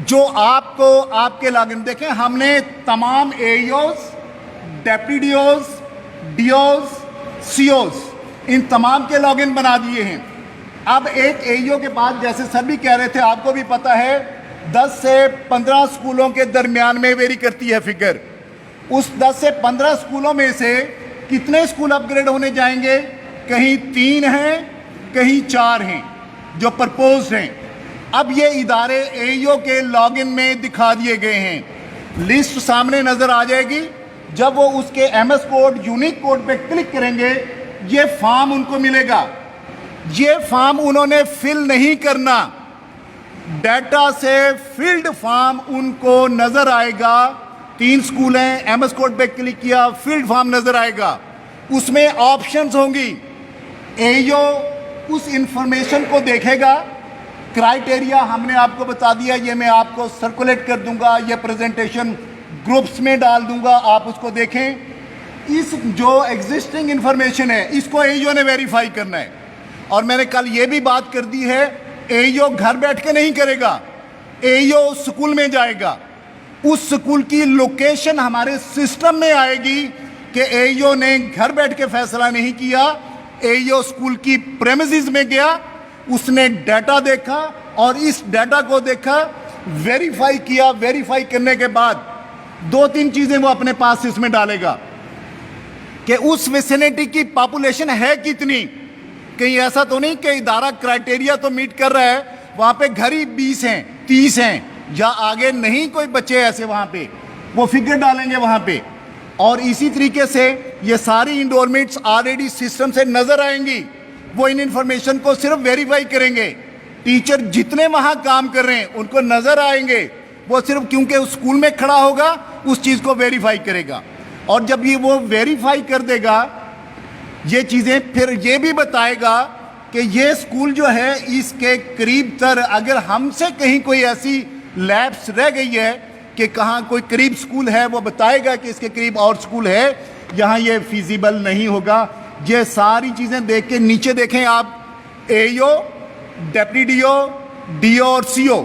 جو آپ کو آپ کے لاگ ان دیکھیں, ہم نے تمام A E Os, deputy D Os, D Os, C Os ان تمام کے لاگ ان بنا دیے ہیں. اب ایک اے ای او کے بعد جیسے سر بھی کہہ رہے تھے, آپ کو بھی پتہ ہے 10 سے 15 اسکولوں کے درمیان میں ویری کرتی ہے فگر. اس 10 سے 15 اسکولوں میں سے کتنے اسکول اپ گریڈ ہونے جائیں گے؟ کہیں 3 ہیں, کہیں 4 ہیں جو پرپوزڈ ہیں. اب یہ ادارے اے ای او کے لاگ ان میں دکھا دیے گئے ہیں, لسٹ سامنے نظر آ جائے گی. جب وہ اس کے M S code unique code پہ کلک کریں گے یہ فارم ان کو ملے گا. یہ فارم انہوں نے فل نہیں کرنا, ڈیٹا سے فلڈ فارم ان کو نظر آئے گا. 3 اسکول ہیں, ایم ایس کوڈ پہ کلک کیا, فلڈ فارم نظر آئے گا, اس میں آپشنز ہوں گی. اے ای او اس انفارمیشن کو دیکھے گا. کرائٹیریا ہم نے آپ کو بتا دیا, یہ میں آپ کو سرکولیٹ کر دوں گا, یہ پریزنٹیشن گروپس میں ڈال دوں گا, آپ اس کو دیکھیں. اس جو ایگزسٹنگ انفارمیشن ہے اس کو اے ای او نے ویریفائی کرنا ہے. اور میں نے کل یہ بھی بات کر دی ہے, اے ای او گھر بیٹھ کے نہیں کرے گا, اے ای او اسکول میں جائے گا. اس اسکول کی لوکیشن ہمارے سسٹم میں آئے گی کہ اے ای او نے گھر بیٹھ کے فیصلہ نہیں کیا, اے ای او اسکول کی پریمیسز میں گیا, اس نے ڈیٹا دیکھا اور اس ڈیٹا کو دیکھا, ویریفائی کیا. ویریفائی کرنے کے بعد 2-3 چیزیں وہ اپنے پاس اس میں ڈالے گا کہ اس ویسینٹی کی پاپولیشن ہے کتنی. کہیں ایسا تو نہیں کہ ادارہ کرائٹیریا تو میٹ کر رہا ہے, وہاں پہ گھر ہی 20 ہیں 30 ہیں یا آگے نہیں کوئی بچے ایسے, وہاں پہ وہ فگر ڈالیں گے وہاں پہ. اور اسی طریقے سے یہ ساری انڈورمنٹس آلریڈی سسٹم سے نظر آئیں گی, وہ ان انفارمیشن کو صرف ویریفائی کریں گے. ٹیچر جتنے وہاں کام کر رہے ہیں ان کو نظر آئیں گے, وہ صرف کیونکہ اس اسکول میں کھڑا ہوگا اس چیز کو ویریفائی کرے گا. اور جب یہ وہ ویریفائی کر دے گا یہ چیزیں, پھر یہ بھی بتائے گا کہ یہ اسکول جو ہے اس کے قریب تر, اگر ہم سے کہیں کوئی ایسی لیبس رہ گئی ہے کہ کہاں کوئی قریب اسکول ہے, وہ بتائے گا کہ اس کے قریب اور اسکول ہے, یہاں یہ فیزیبل نہیں ہوگا. یہ ساری چیزیں دیکھ کے نیچے دیکھیں آپ, A E O, deputy D O, D O اور سی او.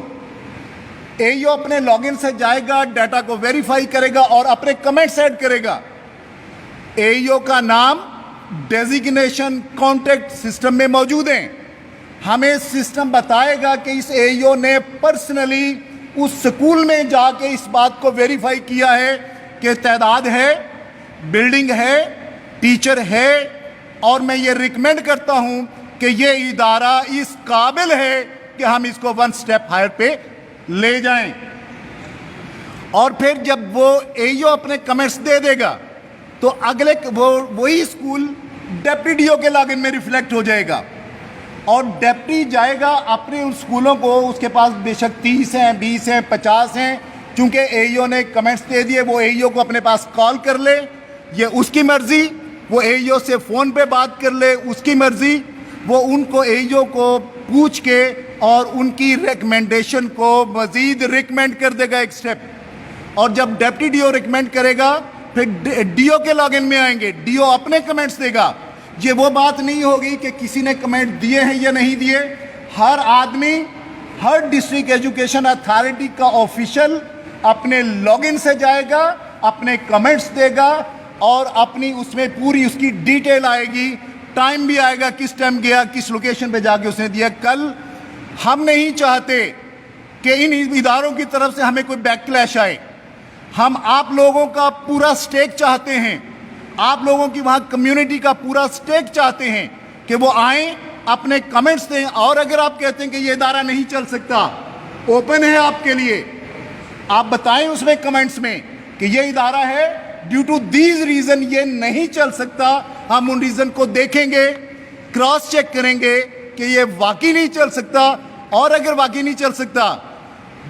اے ای او اپنے لاگ ان سے جائے گا, ڈیٹا کو ویریفائی کرے گا اور اپنے کمنٹس ایڈ کرے گا. اے ای او کا نام, ڈیزیگنیشن, کانٹیکٹ سسٹم میں موجود ہیں. ہمیں سسٹم بتائے گا کہ اس اے ای او نے پرسنلی اس سکول میں جا کے اس بات کو ویریفائی کیا ہے کہ تعداد ہے, بلڈنگ ہے, ٹیچر ہے, اور میں یہ ریکمینڈ کرتا ہوں کہ یہ ادارہ اس قابل ہے کہ ہم اس کو 1 سٹیپ ہائر پہ لے جائیں. اور پھر جب وہ اے ای او اپنے کمنٹس دے دے گا تو اگلے وہی اسکول ڈیپٹی ڈی او کے لاگ ان میں ریفلیکٹ ہو جائے گا. اور ڈیپٹی جائے گا اپنے ان اسکولوں کو, اس کے پاس بے شک 30 ہیں, 20 ہیں, 50 ہیں, چونکہ اے ای او نے کمنٹس دے دیے, وہ اے ای او کو اپنے پاس کال کر لے, یہ اس کی مرضی. وہ اے ای او سے فون پہ بات کر لے, اس کی مرضی. وہ ان کو اے ای او کو پوچھ کے اور ان کی ریکمنڈیشن کو مزید ریکمینڈ کر دے گا ایک سٹیپ. اور جب ڈیپٹی ڈی او ریکمینڈ کرے گا پھر ڈی او کے لاگ ان میں آئیں گے, ڈی او اپنے کمنٹس دے گا. یہ وہ بات نہیں ہوگی کہ کسی نے کمنٹ دیے ہیں یا نہیں دیے. ہر آدمی, ہر ڈسٹرکٹ ایجوکیشن اتھارٹی کا آفیشل اپنے لاگ ان سے جائے گا, اپنے کمنٹس دے گا اور اپنی اس میں پوری اس کی ڈیٹیل آئے گی, ٹائم بھی آئے گا, کس ٹائم گیا, کس لوکیشن پہ جا کے اس نے دیا. کل ہم نہیں چاہتے کہ ان اداروں کی طرف سے ہمیں کوئی بیک کلیش آئے. ہم آپ لوگوں کا پورا سٹیک چاہتے ہیں, آپ لوگوں کی وہاں کمیونٹی کا پورا سٹیک چاہتے ہیں کہ وہ آئیں, اپنے کمنٹس دیں. اور اگر آپ کہتے ہیں کہ یہ ادارہ نہیں چل سکتا اوپن ہے آپ کے لیے. آپ بتائیں اس میں کمنٹس میں کہ یہ ادارہ ہے ڈیو ٹو دیز ریزن یہ نہیں چل سکتا. ہم ان ریزن کو دیکھیں گے, کراس چیک کریں گے کہ یہ واقعی نہیں چل سکتا, اور اگر واقعی نہیں چل سکتا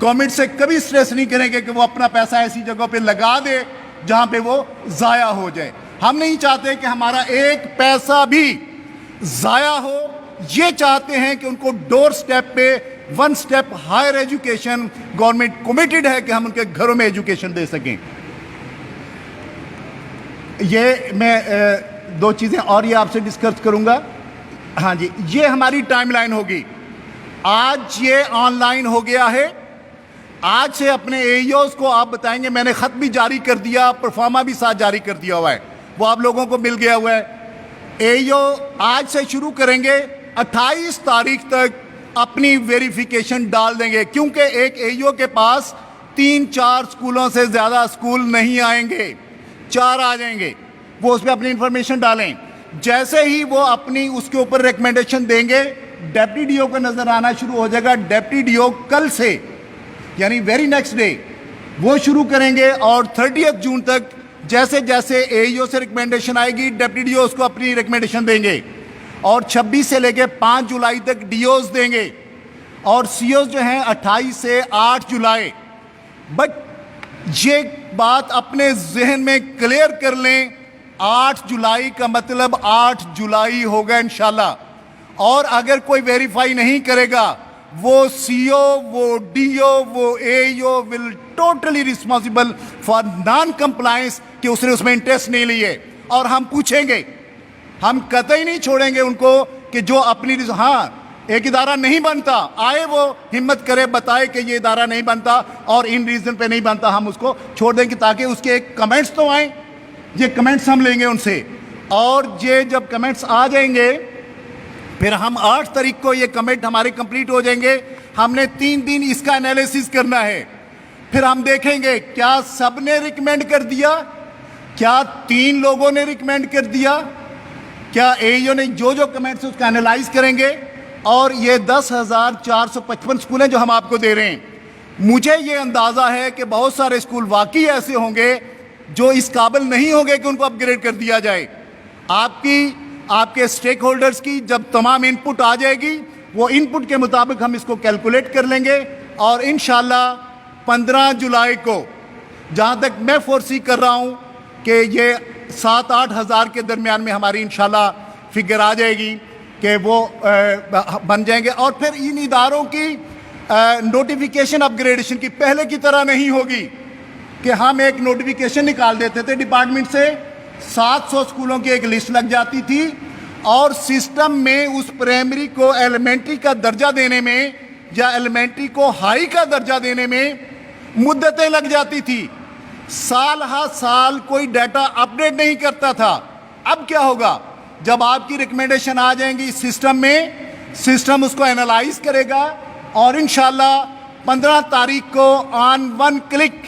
گورنمنٹ سے کبھی سٹریس نہیں کریں گے کہ وہ اپنا پیسہ ایسی جگہوں پہ لگا دے جہاں پہ وہ ضائع ہو جائے. ہم نہیں چاہتے کہ ہمارا ایک پیسہ بھی ضائع ہو. یہ چاہتے ہیں کہ ان کو ڈور سٹیپ پہ one step higher education government committed ہے کہ ہم ان کے گھروں میں ایجوکیشن دے سکیں. یہ میں دو چیزیں اور یہ آپ سے ڈسکس کروں گا. ہاں جی, یہ ہماری ٹائم لائن ہوگی. آج یہ آن لائن ہو گیا ہے. آج سے اپنے اے ای اوز کو آپ بتائیں گے, میں نے خط بھی جاری کر دیا, پرفارما بھی ساتھ جاری کر دیا ہوا ہے, وہ آپ لوگوں کو مل گیا ہوا ہے. اے ای او آج سے شروع کریں گے, 28 تاریخ تک اپنی ویریفیکیشن ڈال دیں گے, کیونکہ ایک اے ای او کے پاس 3-4 اسکولوں سے زیادہ اسکول نہیں آئیں گے, 4 آ جائیں گے. وہ اس پہ اپنی انفارمیشن ڈالیں. جیسے ہی وہ اپنی اس کے اوپر ریکمنڈیشن دیں گے, ڈیپٹی ڈی او کا نظر آنا شروع ہو جائے گا. ڈیپٹی ڈی او کل سے یعنی ویری نیکسٹ ڈے وہ شروع کریں گے, اور 30 جون تک جیسے جیسے اے ای او سے ریکمنڈیشن آئے گی ڈیپٹی ڈی او اس کو اپنی ریکمنڈیشن دیں گے, اور 26 سے لے کے 5 جولائی تک ڈی اوز دیں گے, اور سی اوز جو ہیں 28 سے 8 جولائی. بٹ یہ بات اپنے ذہن میں کلیئر کر لیں, 8 جولائی کا مطلب 8 جولائی ہوگا انشاءاللہ. اور اگر کوئی ویریفائی نہیں کرے گا, وہ سی او, وہ ڈی او, وہ A E O will totally responsible for non compliance کہ اس نے اس میں انٹرسٹ نہیں لیے. اور ہم پوچھیں گے, ہم قطعی نہیں چھوڑیں گے ان کو کہ جو اپنی ہاں ایک ادارہ نہیں بنتا, آئے وہ ہمت کرے بتائے کہ یہ ادارہ نہیں بنتا اور ان ریزن پہ نہیں بنتا, ہم اس کو چھوڑ دیں گے تاکہ اس کے ایک کمنٹس تو آئیں. یہ کمنٹس ہم لیں گے ان سے, اور یہ جب کمنٹس آ جائیں گے پھر ہم 8 تاریخ کو یہ کمنٹ ہمارے کمپلیٹ ہو جائیں گے. ہم نے 3 دن اس کا انالیسس کرنا ہے. پھر ہم دیکھیں گے کیا سب نے ریکمینڈ کر دیا, کیا 3 لوگوں نے ریکمینڈ کر دیا, کیا اے ای او نے جو کمنٹس اس کا انالائز کریں گے. اور یہ 10,455 اسکول ہیں جو ہم آپ کو دے رہے ہیں. مجھے یہ اندازہ ہے کہ بہت سارے اسکول واقعی ایسے ہوں گے جو اس قابل نہیں ہوں گے کہ ان کو اپ گریڈ کر دیا جائے. آپ کے اسٹیک ہولڈرز کی جب تمام ان پٹ آ جائے گی, وہ ان پٹ کے مطابق ہم اس کو کیلکولیٹ کر لیں گے, اور انشاءاللہ 15 جولائی کو جہاں تک میں فورسی کر رہا ہوں کہ یہ 7-8 ہزار کے درمیان میں ہماری انشاءاللہ فگر آ جائے گی کہ وہ بن جائیں گے. اور پھر ان اداروں کی نوٹیفیکیشن اپ گریڈیشن کی پہلے کی طرح نہیں ہوگی کہ ہم ایک نوٹیفیکیشن نکال دیتے تھے ڈپارٹمنٹ سے, 700 اسکولوں کی ایک لسٹ لگ جاتی تھی, اور سسٹم میں اس پرائمری کو ایلیمنٹری کا درجہ دینے میں یا ایلیمنٹری کو ہائی کا درجہ دینے میں مدتیں لگ جاتی تھی. سال ہر سال کوئی ڈیٹا اپڈیٹ نہیں کرتا تھا. اب کیا ہوگا, جب آپ کی ریکمنڈیشن آ جائیں گی سسٹم میں, سسٹم اس کو انالائز کرے گا, اور انشاءاللہ 15 تاریخ کو آن 1 کلک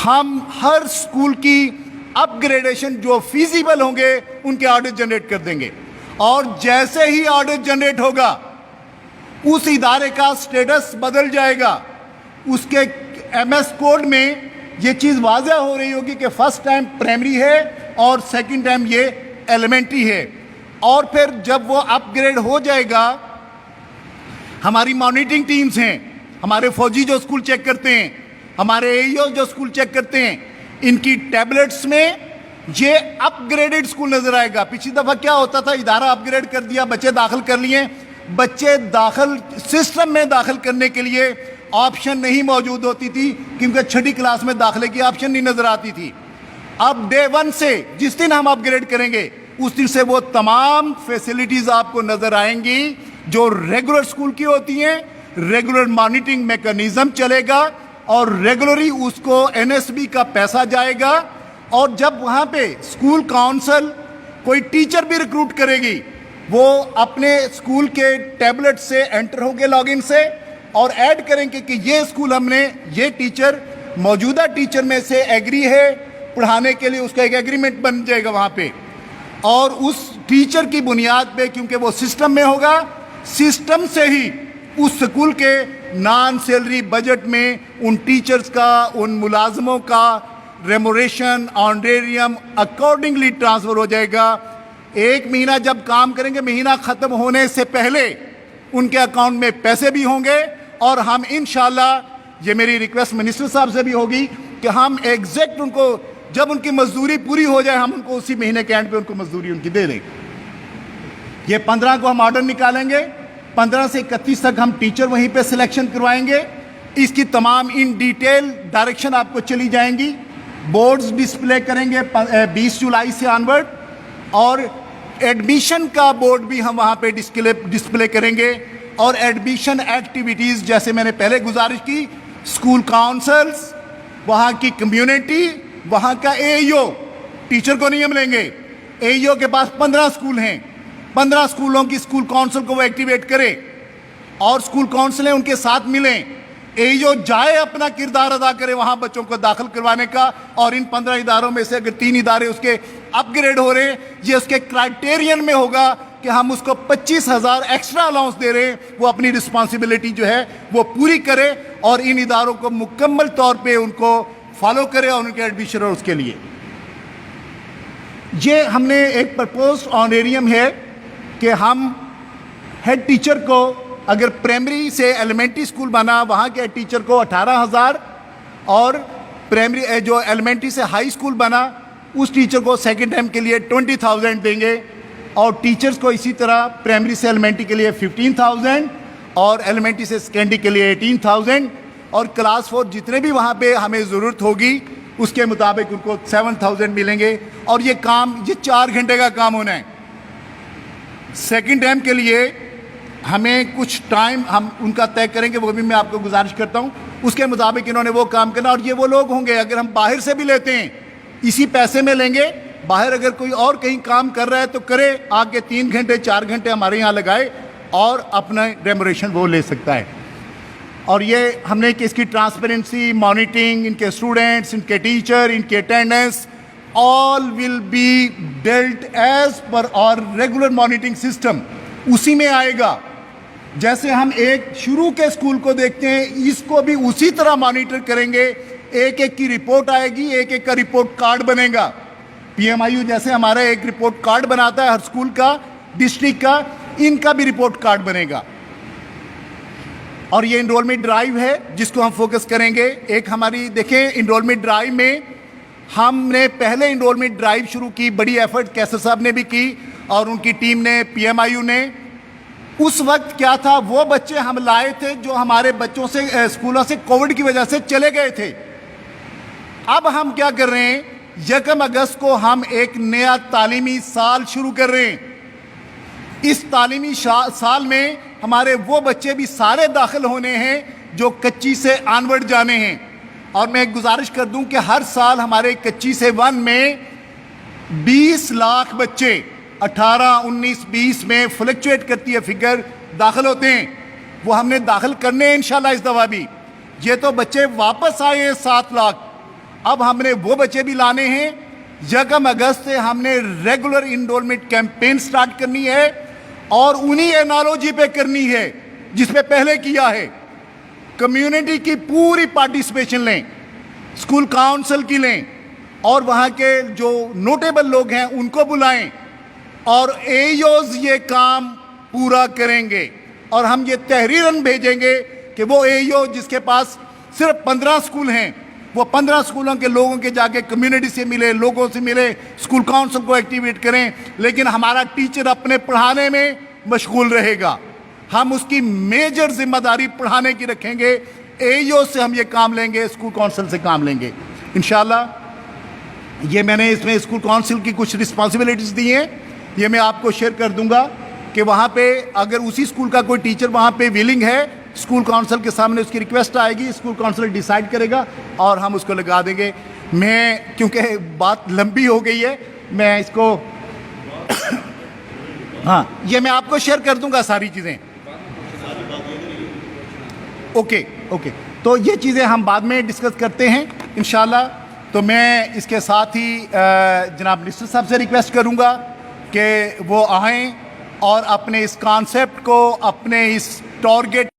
ہم ہر اسکول کی اپ گریڈیشن جو فیزیبل ہوں گے ان کے آڈٹ جنریٹ کر دیں گے. اور جیسے ہی آڈٹ جنریٹ ہوگا اس ادارے کا سٹیٹس بدل جائے گا. اس کے ایم ایس کوڈ میں یہ چیز واضح ہو رہی ہوگی کہ فرسٹ ٹائم پرائمری ہے اور سیکنڈ ٹائم یہ ایلیمنٹری ہے. اور پھر جب وہ اپ گریڈ ہو جائے گا, ہماری مانیٹرنگ ٹیمز ہیں, ہمارے فوجی جو اسکول چیک کرتے ہیں, ہمارے اے ای او جو اسکول چیک کرتے ہیں, ان کی ٹیبلٹس میں یہ اپ گریڈڈ اسکول نظر آئے گا. پچھلی دفعہ کیا ہوتا تھا, ادارہ اپ گریڈ کر دیا, بچے داخل کر لیے, بچے داخل سسٹم میں داخل کرنے کے لیے آپشن نہیں موجود ہوتی تھی کیونکہ 6ٹھی کلاس میں داخلے کی آپشن نہیں نظر آتی تھی. اب ڈے 1 سے جس دن ہم اپ گریڈ کریں گے اس دن سے وہ تمام فیسلٹیز آپ کو نظر آئیں گی جو ریگولر اسکول کی ہوتی ہیں. ریگولر مانیٹرنگ میکانزم چلے گا, اور ریگولری اس کو این ایس بی کا پیسہ جائے گا. اور جب وہاں پہ اسکول کاؤنسل کوئی ٹیچر بھی ریکروٹ کرے گی, وہ اپنے اسکول کے ٹیبلٹ سے انٹر ہوں گے لاگ ان سے, اور ایڈ کریں گے کہ یہ اسکول ہم نے یہ ٹیچر موجودہ ٹیچر میں سے ایگری ہے پڑھانے کے لیے, اس کا ایک ایگریمنٹ بن جائے گا وہاں پہ. اور اس ٹیچر کی بنیاد پہ, کیونکہ وہ سسٹم میں ہوگا, سسٹم سے ہی اس اسکول کے نان سیلری بجٹ میں ان ٹیچرز کا، ان ملازموں کا ریموریشن آنریریم اکارڈنگلی ٹرانسفر ہو جائے گا. ایک مہینہ جب کام کریں گے، مہینہ ختم ہونے سے پہلے ان کے اکاؤنٹ میں پیسے بھی ہوں گے. اور ہم انشاءاللہ، یہ میری ریکویسٹ منسٹر صاحب سے بھی ہوگی کہ ہم ایگزیکٹ ان کو جب ان کی مزدوری پوری ہو جائے ہم ان کو اسی مہینے کے اینڈ پہ ان کو مزدوری ان کی دے دیں. یہ 15 کو ہم آرڈر نکالیں گے، 15 سے 31 تک ہم ٹیچر وہیں پہ سلیکشن کروائیں گے. اس کی تمام ان ڈیٹیل ڈائریکشن آپ کو چلی جائیں گی. بورڈز ڈسپلے کریں گے 20 جولائی سے آنورڈ، اور ایڈمیشن کا بورڈ بھی ہم وہاں پہ ڈسپلے کریں گے. اور ایڈمیشن ایکٹیویٹیز جیسے میں نے پہلے گزارش کی، اسکول کاؤنسلز، وہاں کی کمیونٹی، وہاں کا اے ای او، ٹیچر کو نہیں ہم لیں گے. اے ای او کے پاس 15 اسکول ہیں، 15 اسکولوں کی اسکول کاؤنسل کو وہ ایکٹیویٹ کرے اور اسکول کاؤنسلیں ان کے ساتھ ملیں. اے ای او جائے اپنا کردار ادا کرے وہاں بچوں کو داخل کروانے کا. اور ان 15 اداروں میں سے اگر 3 ادارے اس کے اپ گریڈ ہو رہے ہیں، یہ اس کے کرائٹیرین میں ہوگا کہ ہم اس کو 25,000 ایکسٹرا الاؤنس دے رہے ہیں. وہ اپنی رسپانسبلٹی جو ہے وہ پوری کرے اور ان اداروں کو مکمل طور پہ ان کو فالو کرے اور ان کے ایڈمیشن اور اس کے لیے. یہ ہم نے ایک پرپوز آنریریم ہے کہ ہم ہیڈ ٹیچر کو، اگر پرائمری سے ایلیمنٹری اسکول بنا وہاں کے ہیڈ ٹیچر کو 18,000، اور پرائمری جو ایلیمنٹری سے ہائی اسکول بنا اس ٹیچر کو سیکنڈ ٹائم کے لیے 20,000 دیں گے. اور ٹیچرز کو اسی طرح پرائمری سے ایلیمنٹری کے لیے 15,000 اور ایلیمنٹری سے سیکنڈری کے لیے 18,000. اور کلاس 4 جتنے بھی وہاں پہ ہمیں ضرورت ہوگی اس کے مطابق ان کو 7,000 ملیں گے. اور یہ کام، یہ 4 گھنٹے کا کام ہونا ہے. سیکنڈ ٹائم کے لیے ہمیں کچھ ٹائم ہم ان کا طے کریں گے، وہ بھی میں آپ کو گزارش کرتا ہوں. اس کے مطابق انہوں نے وہ کام کرنا. اور یہ وہ لوگ ہوں گے، اگر ہم باہر سے بھی لیتے ہیں اسی پیسے میں لیں گے. باہر اگر کوئی اور کہیں کام کر رہا ہے تو کرے، آ کے 3 گھنٹے 4 گھنٹے ہمارے یہاں لگائے اور اپنا ریموریشن وہ لے سکتا ہے. اور یہ ہم نے کہ اس کی ٹرانسپیرنسی، مانیٹرنگ، ان کے اسٹوڈنٹس، ان کے ٹیچر، ان کے attendance, all will be delete as per اور ریگولر مانیٹرنگ سسٹم اسی میں آئے گا. جیسے ہم ایک شروع کے اسکول کو دیکھتے ہیں، اس کو بھی اسی طرح مانیٹر کریں گے. ایک ایک کی رپورٹ آئے گی، ایک ایک کا رپورٹ کارڈ بنے گا. پی ایم آئی یو جیسے ہمارا ایک رپورٹ کارڈ بناتا ہے ہر اسکول کا، ڈسٹرکٹ کا، ان کا بھی رپورٹ کارڈ بنے گا. اور یہ انرولمنٹ ڈرائیو ہے جس کو ہم فوکس کریں گے. ایک ہماری دیکھیں انرولمنٹ ڈرائیو میں ہم نے پہلے انرولمنٹ ڈرائیو شروع کی، بڑی ایفرٹ کیسر صاحب نے بھی کی اور ان کی ٹیم نے، پی ایم آئی یو نے. اس وقت کیا تھا، وہ بچے ہم لائے تھے جو ہمارے بچوں سے اسکولوں سے کووڈ کی وجہ سے چلے گئے تھے. اب ہم کیا کر رہے ہیں، 1 اگست کو ہم ایک نیا تعلیمی سال شروع کر رہے ہیں. اس تعلیمی سال میں ہمارے وہ بچے بھی سارے داخل ہونے ہیں جو کچی سے آنورڈ جانے ہیں. اور میں ایک گزارش کر دوں کہ ہر سال ہمارے کچی سے 1 میں 20 لاکھ بچے 18، 19، 20 میں فلکچویٹ کرتی ہے فگر، داخل ہوتے ہیں. وہ ہم نے داخل کرنے ہیں انشاءاللہ اس دفعہ بھی. یہ تو بچے واپس آئے ہیں 7 لاکھ. اب ہم نے وہ بچے بھی لانے ہیں. 1 اگست سے ہم نے ریگولر انرولمنٹ کیمپین سٹارٹ کرنی ہے اور انہی اینالوجی پہ کرنی ہے جس پہ پہلے کیا ہے. کمیونٹی کی پوری پارٹیسپیشن لیں، اسکول کاؤنسل کی لیں، اور وہاں کے جو نوٹیبل لوگ ہیں ان کو بلائیں، اور اے ای اوز یہ کام پورا کریں گے. اور ہم یہ تحریراً بھیجیں گے کہ وہ اے ای او جس کے پاس صرف 15 اسکول ہیں، وہ 15 اسکولوں کے لوگوں کے جا کے کمیونٹی سے ملے، لوگوں سے ملے، اسکول کاؤنسل کو ایکٹیویٹ کریں. لیکن ہمارا ٹیچر اپنے پڑھانے میں مشغول رہے گا. ہم اس کی میجر ذمہ داری پڑھانے کی رکھیں گے. اے ای او سے ہم یہ کام لیں گے، اسکول کاؤنسل سے کام لیں گے انشاءاللہ. یہ میں نے اس میں اسکول کاؤنسل کی کچھ رسپانسبلٹیز دی ہیں، یہ میں آپ کو شیئر کر دوں گا کہ وہاں پہ اگر اسی اسکول کا کوئی ٹیچر وہاں پہ ویلنگ ہے، اسکول کاؤنسل کے سامنے اس کی ریکویسٹ آئے گی، اسکول کاؤنسل ڈیسائیڈ کرے گا اور ہم اس کو لگا دیں گے. میں کیونکہ بات لمبی ہو گئی ہے، میں اس کو ہاں یہ میں آپ کو شیئر کر دوں گا ساری چیزیں. اوکے. تو یہ چیزیں ہم بعد میں ڈسکس کرتے ہیں انشاءاللہ. تو میں اس کے ساتھ ہی جناب منسٹر صاحب سے ریکویسٹ کروں گا کہ وہ آئیں اور اپنے اس کانسیپٹ کو، اپنے اس ٹارگیٹ